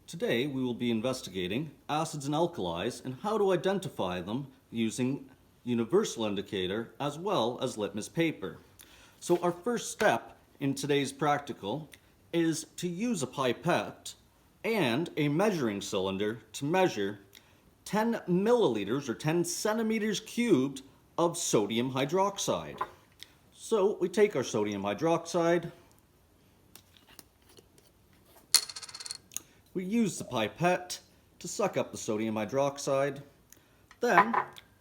Today we will be investigating acids and alkalis and how to identify them using universal indicator as well as litmus paper. So our first step in today's practical is to use a pipette and a measuring cylinder to measure 10 milliliters or 10 centimeters cubed of sodium hydroxide. So we take our sodium hydroxide, we use the pipette to suck up the sodium hydroxide, then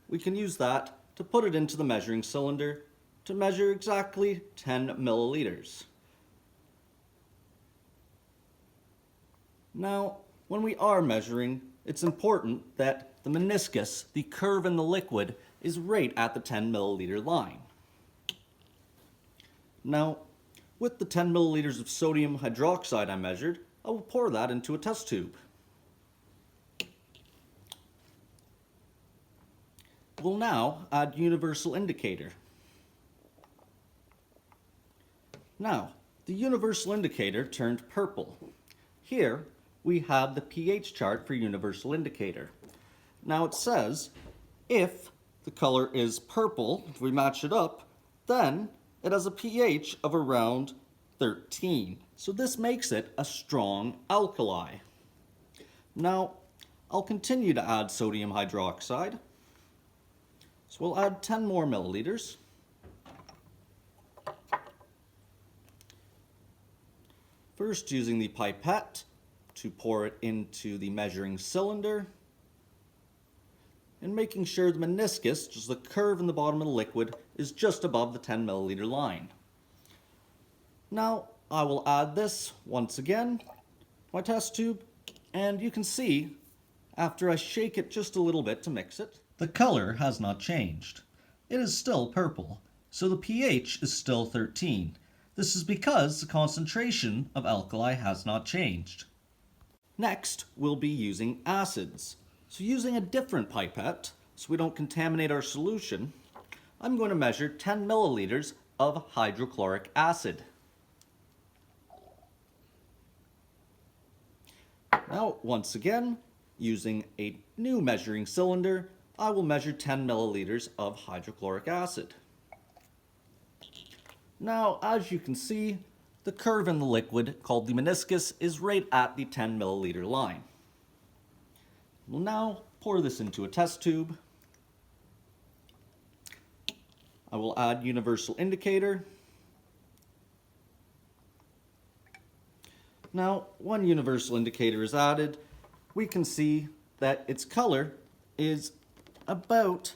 we can use that to put it into the measuring cylinder to measure exactly 10 milliliters. Now, when we are measuring, it's important that the meniscus, the curve in the liquid, is right at the 10 milliliter line. Now, with the 10 milliliters of sodium hydroxide I measured, I will pour that into a test tube. We'll now add universal indicator. Now, the universal indicator turned purple. Here, we have the pH chart for universal indicator. Now it says, if the color is purple, if we match it up, then it has a pH of around 13. So this makes it a strong alkali. Now, I'll continue to add sodium hydroxide. So we'll add 10 more milliliters. First, using the pipette to pour it into the measuring cylinder and making sure the meniscus, just the curve in the bottom of the liquid, is just above the 10 milliliter line. Now, I will add this once again, my test tube, and you can see, after I shake it just a little bit to mix it, the color has not changed. It is still purple, so the pH is still 13. This is because the concentration of alkali has not changed. Next, we'll be using acids. So using a different pipette, so we don't contaminate our solution, I'm going to measure 10 milliliters of hydrochloric acid. Now, once again, using a new measuring cylinder, I will measure 10 milliliters of hydrochloric acid. Now, as you can see, the curve in the liquid, called the meniscus, is right at the 10 milliliter line. We'll now pour this into a test tube. I will add universal indicator. Now, when universal indicator is added, we can see that its color is about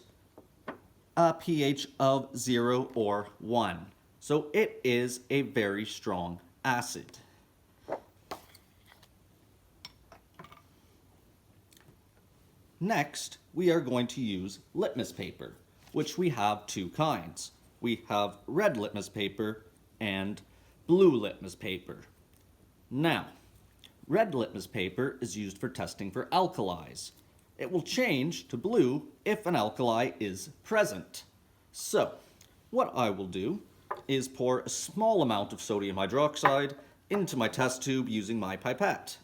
a pH of 0 or 1. So it is a very strong acid. Next, we are going to use litmus paper, which we have two kinds. We have red litmus paper and blue litmus paper. Now, red litmus paper is used for testing for alkalis. It will change to blue if an alkali is present. So, what I will do is pour a small amount of sodium hydroxide into my test tube using my pipette.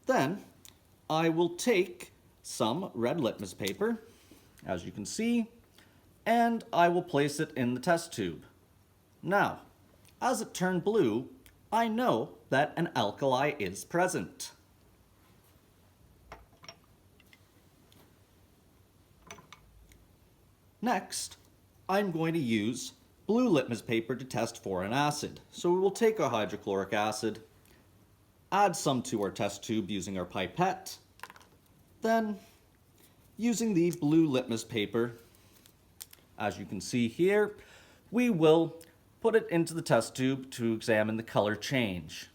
Then, I will take some red litmus paper, as you can see, and I will place it in the test tube. Now, as it turned blue, I know that an alkali is present. Next, I'm going to use blue litmus paper to test for an acid. So we will take our hydrochloric acid, add some to our test tube using our pipette, then using the blue litmus paper, as you can see here, we will put it into the test tube to examine the color change.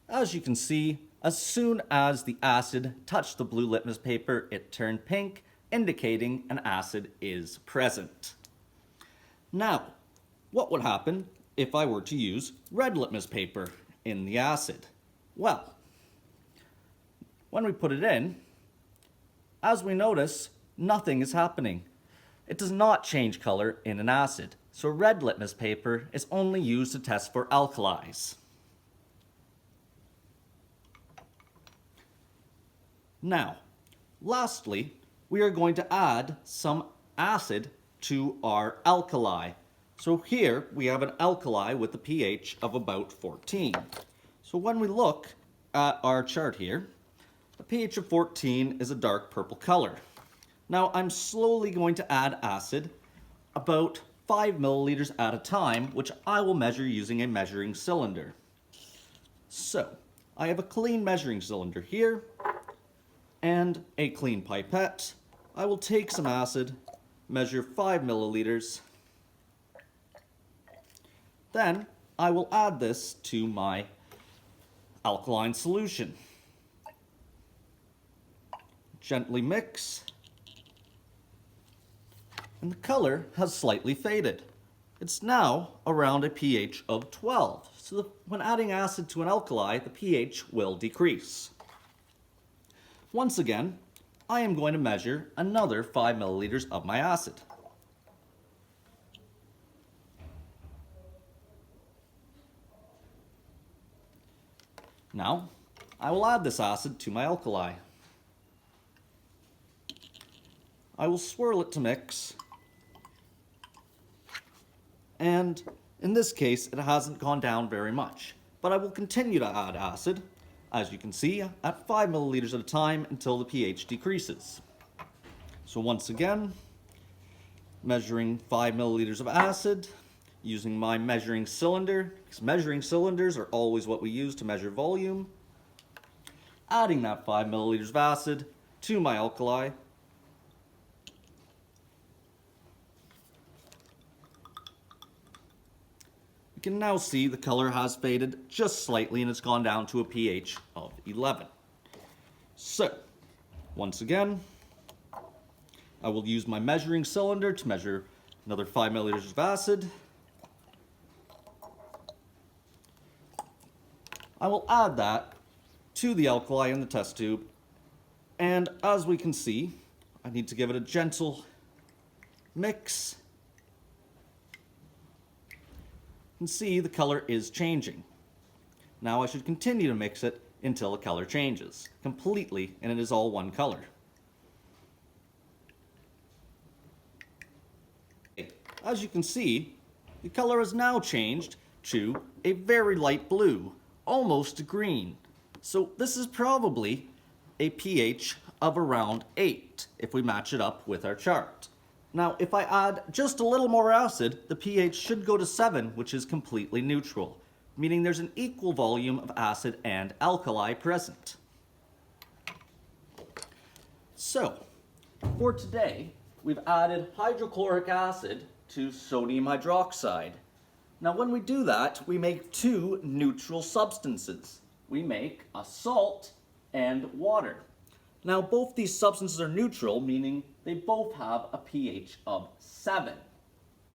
As you can see, as soon as the acid touched the blue litmus paper, it turned pink, indicating an acid is present. Now, what would happen if I were to use red litmus paper in the acid? Well, when we put it in, as we notice, nothing is happening. It does not change color in an acid. So red litmus paper is only used to test for alkalis. Now, lastly, we are going to add some acid to our alkali. So here we have an alkali with a pH of about 14. So when we look at our chart here, a pH of 14 is a dark purple color. Now I'm slowly going to add acid about 5 milliliters at a time, which I will measure using a measuring cylinder. So I have a clean measuring cylinder here and a clean pipette. I will take some acid, measure 5 milliliters. Then I will add this to my alkaline solution. Gently mix. And the color has slightly faded. It's now around a pH of 12. So when adding acid to an alkali, the pH will decrease. Once again, I am going to measure another 5 milliliters of my acid. Now, I will add this acid to my alkali. I will swirl it to mix. And in this case, it hasn't gone down very much. But I will continue to add acid, as you can see, at 5 milliliters at a time until the pH decreases. So once again, measuring 5 milliliters of acid, using my measuring cylinder, because measuring cylinders are always what we use to measure volume. Adding that 5 milliliters of acid to my alkali. You can now see the color has faded just slightly and it's gone down to a pH of 11. So, once again, I will use my measuring cylinder to measure another 5 milliliters of acid. I will add that to the alkali in the test tube, and as we can see, I need to give it a gentle mix. You can see the color is changing. Now I should continue to mix it until the color changes completely and it is all one color. As you can see, the color has now changed to a very light blue, almost green. So this is probably a pH of around 8 if we match it up with our chart. Now if I add just a little more acid, the pH should go to 7, which is completely neutral, meaning there's an equal volume of acid and alkali present. So, for today, we've added hydrochloric acid to sodium hydroxide. Now when we do that, we make two neutral substances. We make a salt and water. Now both these substances are neutral, meaning they both have a pH of 7.